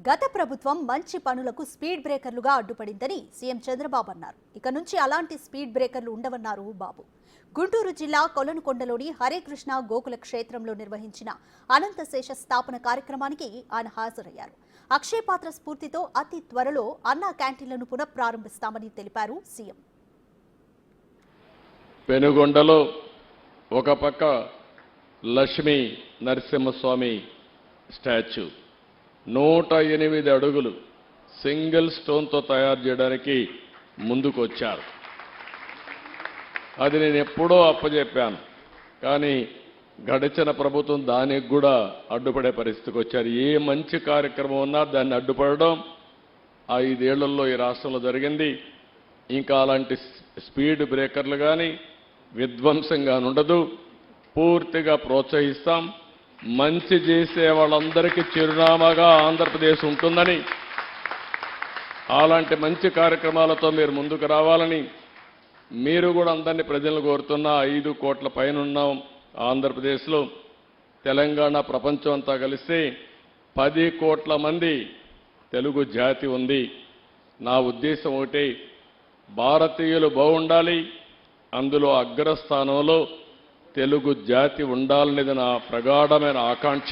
గత ప్రభుత్వం మంచి పనులకు స్పీడ్ బ్రేకర్లుగా అడ్డుపడిందని సీఎం చంద్రబాబు అన్నారు. ఇక నుంచి అలాంటి స్పీడ్ బ్రేకర్లు ఉండవన్నారు బాబు. గుంటూరు జిల్లా కొలనుకొండలోని హరేకృష్ణ గోకుల క్షేత్రంలో నిర్వహించిన అనంతశేష స్థాపన కార్యక్రమానికి ఆయన హాజరయ్యారు. అక్షయపాత్ర స్ఫూర్తితో అతి త్వరలో అన్నా క్యాంటీన్లను పునఃప్రారంభిస్తామని తెలిపారు సీఎం. పెనుగొండలో ఒక పక్క లక్ష్మీ నరసింహస్వామి స్టాచ్యూ 108 అడుగులు సింగిల్ స్టోన్తో తయారు చేయడానికి ముందుకొచ్చారు. అది నేను ఎప్పుడో అప్పచెప్పాను, కానీ గడిచిన ప్రభుత్వం దానికి కూడా అడ్డుపడే పరిస్థితికి వచ్చారు. ఏ మంచి కార్యక్రమం ఉన్నా దాన్ని అడ్డుపడడం 5 ఏళ్లలో ఈ రాష్ట్రంలో జరిగింది. ఇంకా అలాంటి స్పీడ్ బ్రేకర్లు కానీ విధ్వంసంగా ఉండదు. పూర్తిగా ప్రోత్సహిస్తాం. మంచి చేసే వాళ్ళందరికీ చిరునామాగా ఆంధ్రప్రదేశ్ ఉంటుందని, అలాంటి మంచి కార్యక్రమాలతో మీరు ముందుకు రావాలని మీరు కూడా అందరినీ ప్రజలను కోరుతున్నా. 5 కోట్ల పైన ఉన్నాం ఆంధ్రప్రదేశ్లో. తెలంగాణ ప్రపంచం అంతా కలిస్తే 10 కోట్ల మంది తెలుగు జాతి ఉంది. నా ఉద్దేశం ఒకటి, భారతీయులు బాగుండాలి, అందులో అగ్రస్థానంలో తెలుగు జాతి ఉండాలనేది నా ప్రగాఢమైన ఆకాంక్ష.